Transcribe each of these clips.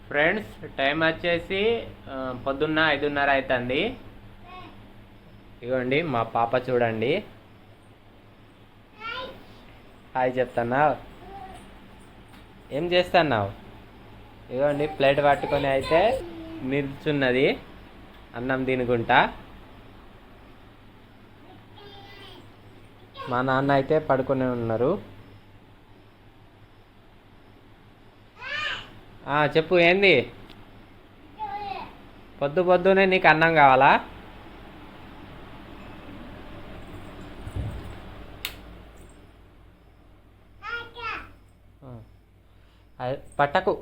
Friends time వచ్చేసి పొద్దున్న 5:30 అవుతుంది. ఇగోండి మా పాప చూడండి. హాయ్ చెప్తున్నావు, ఏం చేస్తున్నావు? ఇగోండి ప్లేట్ పట్టుకొని అయితే నిల్చున్నది అన్నం తినుకుంటా. మా నాన్న అయితే పడుకొని ఉన్నారు. చెప్పు ఏంది? పొద్దునే నీకు అన్నం కావాలా? పట్టకు.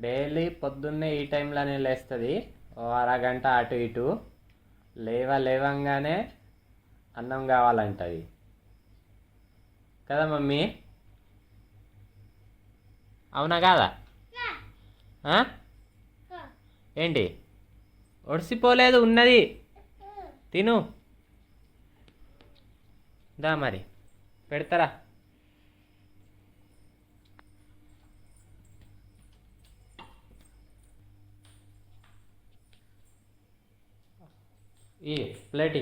డైలీ పొద్దున్నే ఈ టైంలోనే లేస్తుంది. ఓ అరగంట అటు ఇటు లేవంగానే అన్నం కావాలంటది కదా మమ్మీ? అవునా కాదా? ఏంటి ఒడిసిపోలేదు, ఉన్నది తిను. దా మరి పెడతారా? ఈ ప్లేట్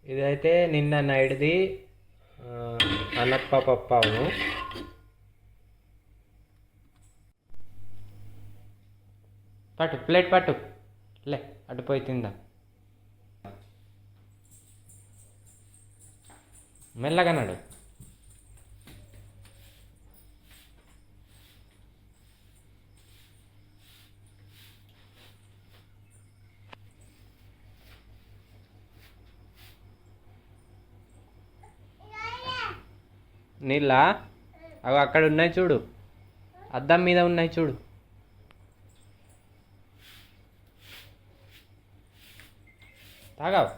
ఇదైతే నిన్న నైట్ది అనప్ప పప్పాను. పట్టు ప్లేట్ పట్టు, లే అటుపోయి తిందా. మెల్లగా నడు. నీళ్ళ అవి అక్కడ ఉన్నాయి చూడు, అద్దం మీద ఉన్నాయి చూడు. తాగావు?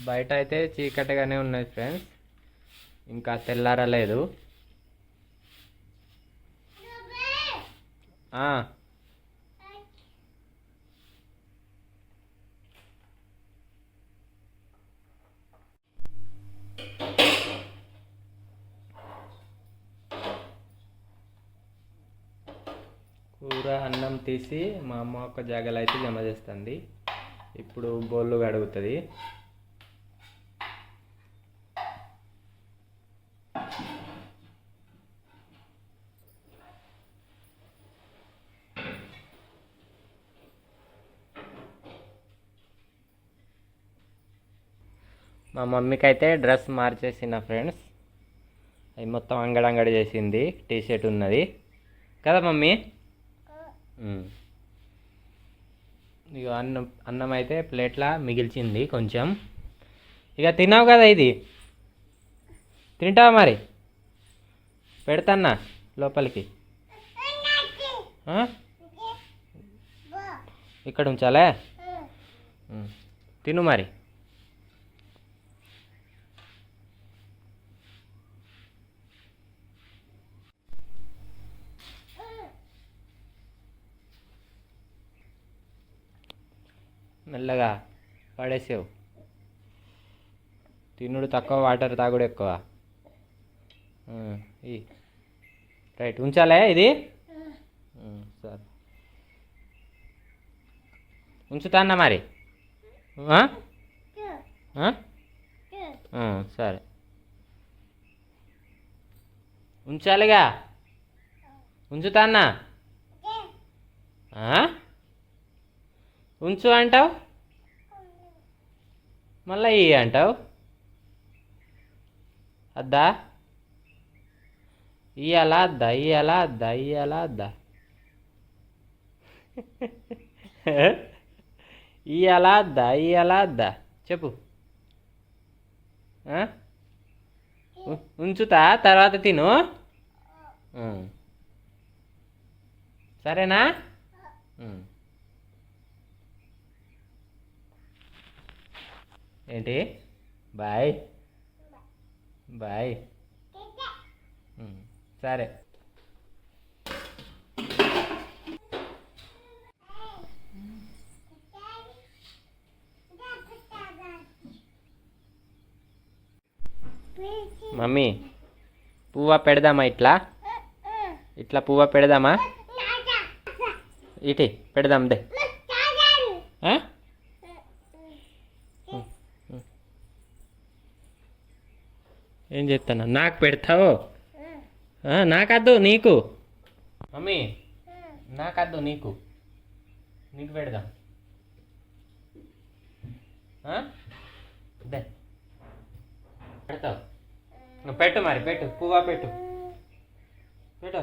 బయట అయితే చీకటిగానే ఉన్నది ఫ్రెండ్స్, ఇంకా తెల్లారలేదు. కూర అన్నం తీసి మా అమ్మ ఒక జాగలో అయితే జమ చేస్తుంది. ఇప్పుడు బోళ్ళు కడుగుతుంది. మా మమ్మీకి అయితే డ్రెస్ మార్చేసిన ఫ్రెండ్స్, అది మొత్తం అంగడి చేసింది. టీషర్ట్ ఉన్నది కదా మమ్మీ? ఇక అన్నం అయితే ప్లేట్లా మిగిల్చింది కొంచెం. ఇక తిన్నావు కదా, ఇది తింటావా మరి? పెడతాన్నా లోపలికి. ఇక్కడ ఉంచాలే, తిను మరి. మెల్లగా పడేసావు. తినుడు తక్కువ, వాటర్ తాగుడు ఎక్కువ. ఈ రైట్ ఉంచాలే ఇది. సరే ఉంచుతాన్నా మరి. సరే ఉంచాలిగా, ఉంచుతాన్నా. ఉంచు అంటావు, మళ్ళీ ఇయ్యి అంటావు. అద్దా ఇయ్యాలద్దా ఇయ్యాలద్దా ఇయ్యాలద్దా ఇయ్యాలద్దా ఇయ్యాలద్దా చెప్పు. ఉంచుతా తర్వాత తిను. సరేనా? ఏంటి? Bye bye. సరే. మమ్మీ పువ్వ పెడదామా? ఇట్లా ఇట్లా పువ్వ పెడదామా? ఇటీ పెడదాం దే. ఏం చేస్తాను? నాకు పెడతావు? నాకద్దు నీకు. మమ్మీ నాకద్దు నీకు. నీకు పెడదాం దే. పెడతావు? పెట్టు మరి పెట్టు. పువ్వ పెట్టు పెట్టు.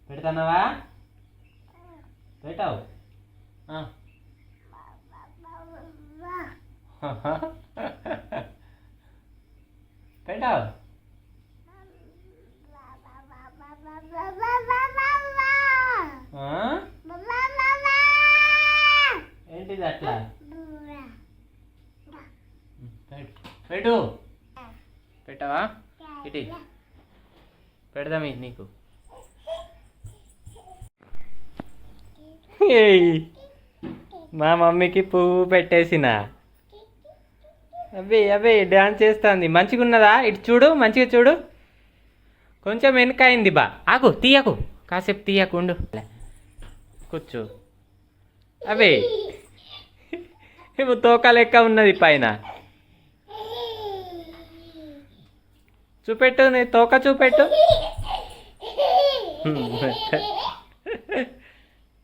పెడతానవా? పెట్టావు? పెట్టావు? ఏంటిది అట్లా? పెట్టు. పెట్టావా? ఇటీ పెడదాం నీకు. మా మమ్మీకి పువ్వు పెట్టేసిన. అబ్బే డ్యాన్స్ చేస్తుంది. మంచిగా ఉన్నదా? ఇటు చూడు, మంచిగా చూడు. కొంచెం వెనక అయింది బా. ఆగు, తీయకు, కాసేపు తీయకు, ఉండు. కూర్చో. అవే తోక లెక్క ఉన్నది పైన. చూపెట్టు, నీ తోక చూపెట్టు.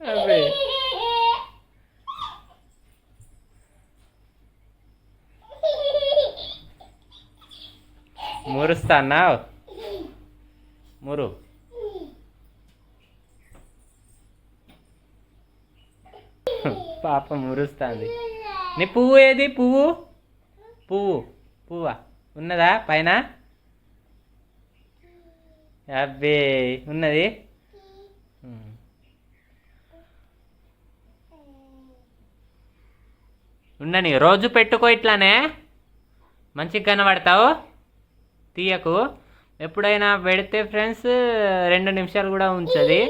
అవే మురుస్తాన్నావు? మురు. పాప మురుస్తుంది. నీ పువ్వు ఏది? పువ్వా ఉన్నదా పైన? అబ్బే ఉన్నది. ఉండని, రోజు పెట్టుకో ఇట్లానే, మంచిగా కనబడతావు. తీయకు. ఎప్పుడైనా పెడితే ఫ్రెండ్స్ 2 నిమిషాలు కూడా ఉంచది,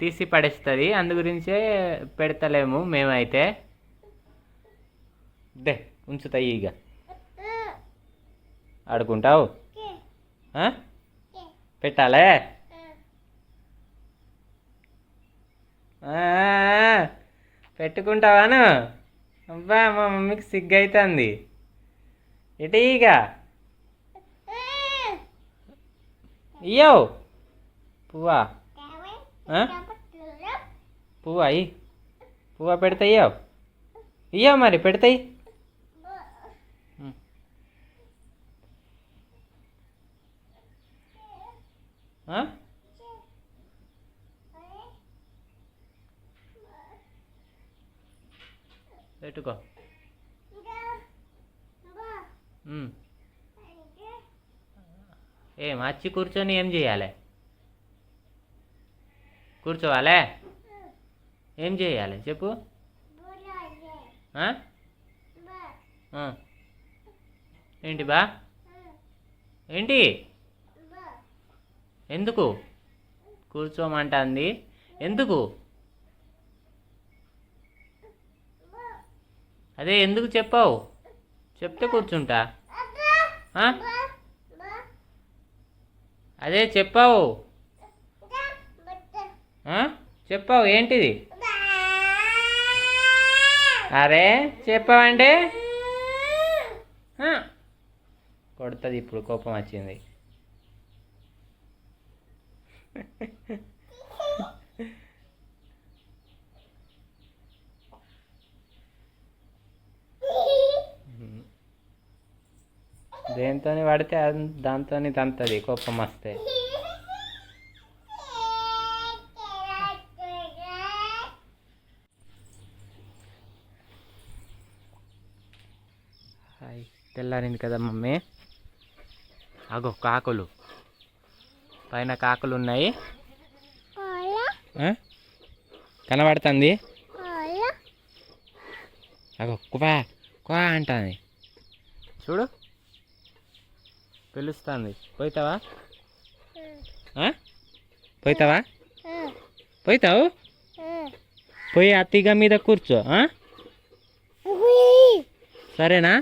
తీసి పడేస్తుంది. అందు గురించే పెడతలేము మేమైతే. దే ఉంచుతాయి. ఇక ఆడుకుంటావు? పెట్టాలే? పెట్టుకుంటావాను? అబ్బా మా మమ్మీకి సిగ్గు అవుతుంది. ఇటీగా ఇయ్యో పువ్వా? పువ్వా పువ్వా పెడతాయ్యావు? ఇయ్యో మరి పెడతాయి. పెట్టుకో. వచ్చి కూర్చొని ఏం చేయాలి? కూర్చోవాలే? ఏం చేయాలి చెప్పు. ఏంటి బా? ఏంటి? ఎందుకు కూర్చోమంటుంది? ఎందుకు? అదే ఎందుకు చెప్పావు? చెప్తే కూర్చుంటా. అదే చెప్పావు. చెప్పావు ఏంటిది? అరే చెప్పావంటే కొడుతుంది. ఇప్పుడు కోపం వచ్చింది. దేంతో పడితే దాంతో తంతది కోపం వస్తే. హాయ్, తెల్లారింది కదా మమ్మీ. అగో కాకులు, పైన కాకులు ఉన్నాయి. కనబడుతుంది. అగో కువా కువా అంటుంది చూడు, పిలుస్తుంది. పోతావా? పోతావా? పోతావు? పోయి ఆ తీగ మీద కూర్చో. సరేనా?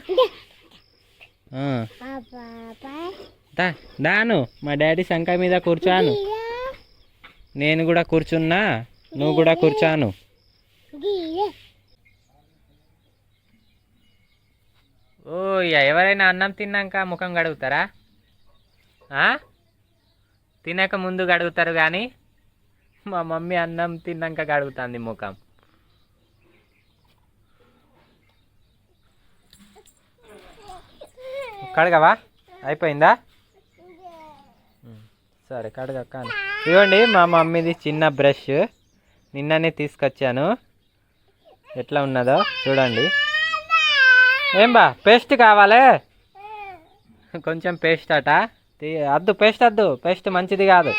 దాను మా డాడీ సంక మీద కూర్చోను. నేను కూడా కూర్చున్నా, నువ్వు కూడా కూర్చోను. ఓ ఎవరైనా అన్నం తిన్నాక ముఖం కడుగుతారా? తినక ముందు కడుగుతారు కానీ మా మమ్మీ అన్నం తిన్నాక కడుగుతుంది ముఖం. కడగవా? అయిపోయిందా? సరే కడగ. కానీ ఇవ్వండి మా మమ్మీది చిన్న బ్రష్, నిన్ననే తీసుకొచ్చాను. ఎట్లా ఉన్నదో చూడండి. ఏం బా పేస్ట్ కావాలి? కొంచెం పేస్ట్ అట. అద్దు పేస్ట్ వద్దు, పేస్ట్ మంచిది కాదు.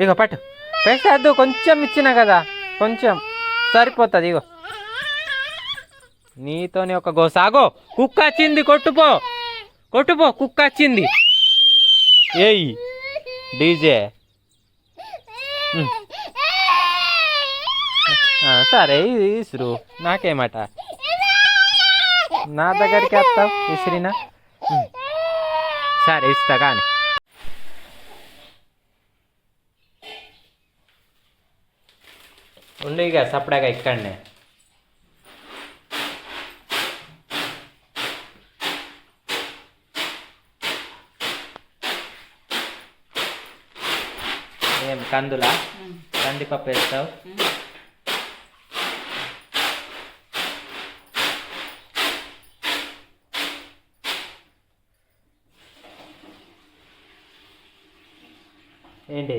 ఇగో పట్టు, పేస్ట్ వద్దు, కొంచెం ఇచ్చిన కదా, కొంచెం సరిపోతుంది. ఇగో నీతోని ఒక గోసాగో. కుక్క వచ్చింది, కొట్టుపో కొట్టుపో, కుక్క వచ్చింది. ఏయ్ డీజే. సరే ఇసురు, నాకేమట, నా దగ్గరికి వస్తావు విసిరినా. సరే ఇస్తా కానీ. ఉండు ఇక సపడాగా ఇక్కడనే. ఏం కందులా? కందిపప్పు వేస్తావు? ఏంటి?